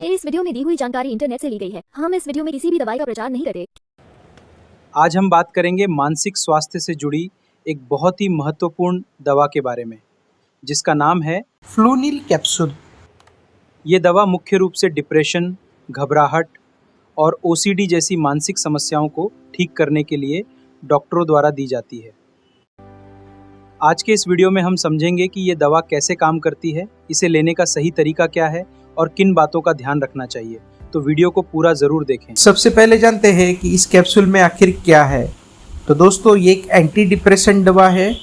इस वीडियो में दी हुई जानकारी इंटरनेट से ली गई है। हम इस वीडियो में किसी भी दवाई का प्रचार नहीं करते। आज हम बात करेंगे मानसिक स्वास्थ्य से जुड़ी एक बहुत ही महत्वपूर्ण दवा के बारे में, जिसका नाम है फ्लूनिल कैप्सूल। ये दवा मुख्य रूप से डिप्रेशन, घबराहट और ओसीडी जैसी मानसिक समस्याओं को ठीक करने के लिए डॉक्टरों द्वारा दी जाती है। आज के इस वीडियो में हम समझेंगे कि ये दवा कैसे काम करती है, इसे लेने का सही तरीका क्या है और किन बातों का ध्यान रखना चाहिए। तो वीडियो को पूरा ज़रूर देखें। सबसे पहले जानते हैं कि इस कैप्सूल में आखिर क्या है। तो दोस्तों, ये एक एंटी डिप्रेशन दवा है।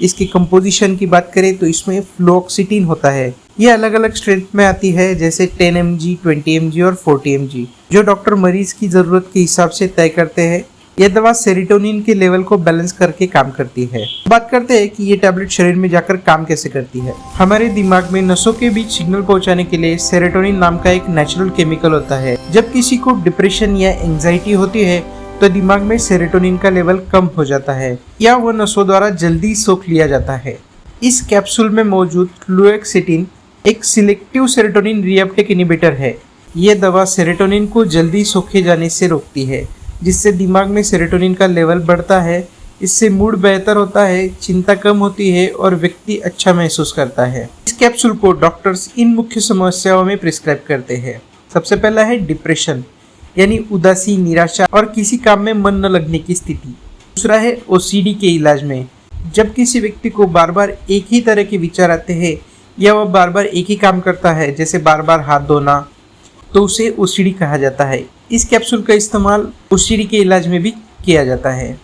इसकी कंपोजिशन की बात करें तो इसमें फ्लोक्सिटिन होता है। ये अलग अलग स्ट्रेंथ में आती है, जैसे 10 mg, 20 mg और 40 mg, जो डॉक्टर मरीज की ज़रूरत के हिसाब से तय करते हैं। यह दवा सेरोटोनिन के लेवल को बैलेंस करके काम करती है। बात करते हैं कि ये टैबलेट शरीर में जाकर काम कैसे करती है। हमारे दिमाग में नसों के बीच सिग्नल पहुंचाने के लिए सेरोटोनिन नाम का एक नेचुरल केमिकल होता है। जब किसी को डिप्रेशन या एंजाइटी होती है तो दिमाग में सेरोटोनिन का लेवल कम हो जाता है या वह नसों द्वारा जल्दी सोख लिया जाता है। इस कैप्सूल में मौजूद फ्लुओक्सिटिन एक सिलेक्टिव सेरोटोनिन रीअपटेक इनहिबिटर है। यह दवा सेरोटोनिन को जल्दी सोखे जाने से रोकती है, जिससे दिमाग में सेरोटोनिन का लेवल बढ़ता है। इससे मूड बेहतर होता है, चिंता कम होती है और व्यक्ति अच्छा महसूस करता है। इस कैप्सूल को डॉक्टर्स इन मुख्य समस्याओं में प्रिस्क्राइब करते हैं। सबसे पहला है डिप्रेशन, यानी उदासी, निराशा और किसी काम में मन न लगने की स्थिति। दूसरा है ओसीडी के इलाज में, जब किसी व्यक्ति को बार बार एक ही तरह के विचार आते हैं या वह बार बार एक ही काम करता है, जैसे बार बार हाथ धोना, तो उसे ओसीडी कहा जाता है। इस कैप्सूल का इस्तेमाल ओसीडी के इलाज में भी किया जाता है।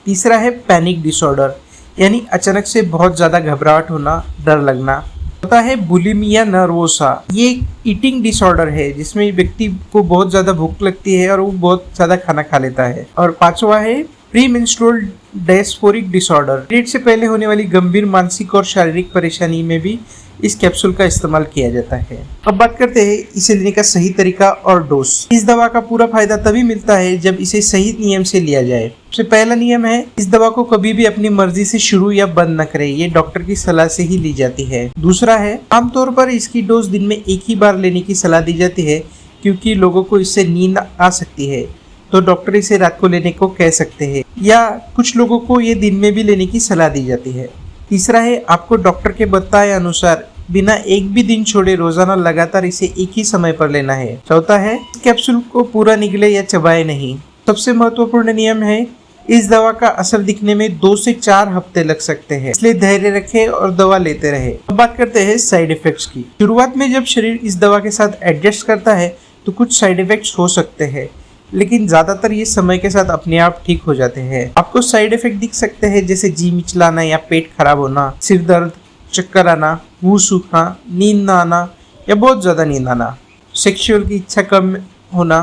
तीसरा है पैनिक डिसऑर्डर, यानी अचानक से बहुत ज़्यादा घबराहट होना, डर लगना। होता है बुलिमिया नर्वोसा, ये एक ईटिंग डिसऑर्डर है जिसमें व्यक्ति को बहुत ज़्यादा भूख लगती है और वो बहुत ज़्यादा खाना खा लेता है। और पांचवा है प्रीमेंस्ट्रुअल डिस्फोरिक डिसऑर्डर, पीरियड से पहले होने वाली गंभीर मानसिक और शारीरिक परेशानी में भी इस कैप्सूल का इस्तेमाल किया जाता है। अब बात करते हैं इसे लेने का सही तरीका और डोज। इस दवा का पूरा फायदा तभी मिलता है जब इसे सही नियम से लिया जाए। सबसे पहला नियम है, इस दवा को कभी भी अपनी मर्जी से शुरू या बंद न करें, ये डॉक्टर की सलाह से ही ली जाती है। दूसरा है, आमतौर पर इसकी डोज दिन में एक ही बार लेने की सलाह दी जाती है, क्योंकि लोगों को इससे नींद आ सकती है, तो डॉक्टर इसे रात को लेने को कह सकते हैं, या कुछ लोगों को ये दिन में भी लेने की सलाह दी जाती है। तीसरा है, आपको डॉक्टर के बताए अनुसार बिना एक भी दिन छोड़े रोजाना लगातार इसे एक ही समय पर लेना है। चौथा है, कैप्सूल को पूरा निगले या चबाए नहीं। सबसे महत्वपूर्ण नियम है, इस दवा का असर दिखने में 2 से 4 हफ्ते लग सकते हैं, इसलिए धैर्य रखें और दवा लेते रहे। अब बात करते हैं साइड इफेक्ट्स की। शुरुआत में जब शरीर इस दवा के साथ एडजस्ट करता है तो कुछ साइड इफेक्ट्स हो सकते हैं, लेकिन ज्यादातर ये समय के साथ अपने आप ठीक हो जाते हैं। आपको साइड इफेक्ट दिख सकते हैं, जैसे जी मिचलाना या पेट खराब होना, सिर दर्द, चक्कर आना, मुंह सूखना, नींद ना आना या बहुत ज़्यादा नींद आना, सेक्सुअल की इच्छा कम होना।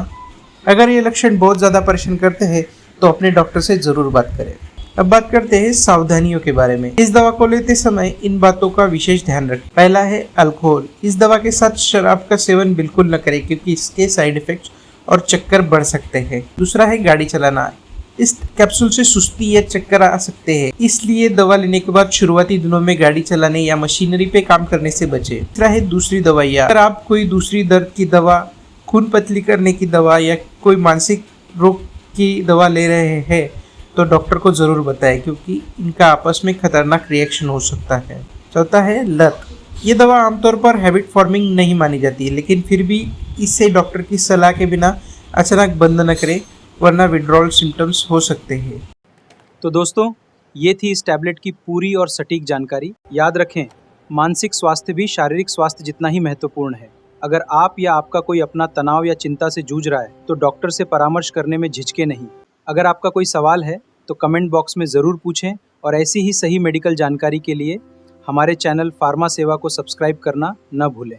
अगर ये लक्षण बहुत ज़्यादा परेशान करते हैं तो अपने डॉक्टर से ज़रूर बात करें। अब बात करते हैं सावधानियों के बारे में। इस दवा को लेते समय इन बातों का विशेष ध्यान रखें। पहला है अल्कोहल। इस दवा के साथ शराब का सेवन बिल्कुल न करें, क्योंकि इसके साइड इफेक्ट्स और चक्कर बढ़ सकते हैं। दूसरा है गाड़ी चलाना। इस कैप्सूल से सुस्ती या चक्कर आ सकते हैं, इसलिए दवा लेने के बाद शुरुआती दिनों में गाड़ी चलाने या मशीनरी पे काम करने से बचें। तीसरा है दूसरी दवाइयाँ। अगर आप कोई दूसरी दर्द की दवा, खून पतली करने की दवा या कोई मानसिक रोग की दवा ले रहे हैं तो डॉक्टर को ज़रूर बताएं, क्योंकि इनका आपस में खतरनाक रिएक्शन हो सकता है। चौथा है लत। ये दवा आमतौर पर हैबिट फॉर्मिंग नहीं मानी जाती, लेकिन फिर भी इससे डॉक्टर की सलाह के बिना अचानक बंद न करें, वरना विड्रॉल सिम्टम्स हो सकते हैं। तो दोस्तों, ये थी इस टैबलेट की पूरी और सटीक जानकारी। याद रखें, मानसिक स्वास्थ्य भी शारीरिक स्वास्थ्य जितना ही महत्वपूर्ण है। अगर आप या आपका कोई अपना तनाव या चिंता से जूझ रहा है तो डॉक्टर से परामर्श करने में झिझके नहीं। अगर आपका कोई सवाल है तो कमेंट बॉक्स में ज़रूर पूछें, और ऐसी ही सही मेडिकल जानकारी के लिए हमारे चैनल फार्मा सेवा को सब्सक्राइब करना न भूलें।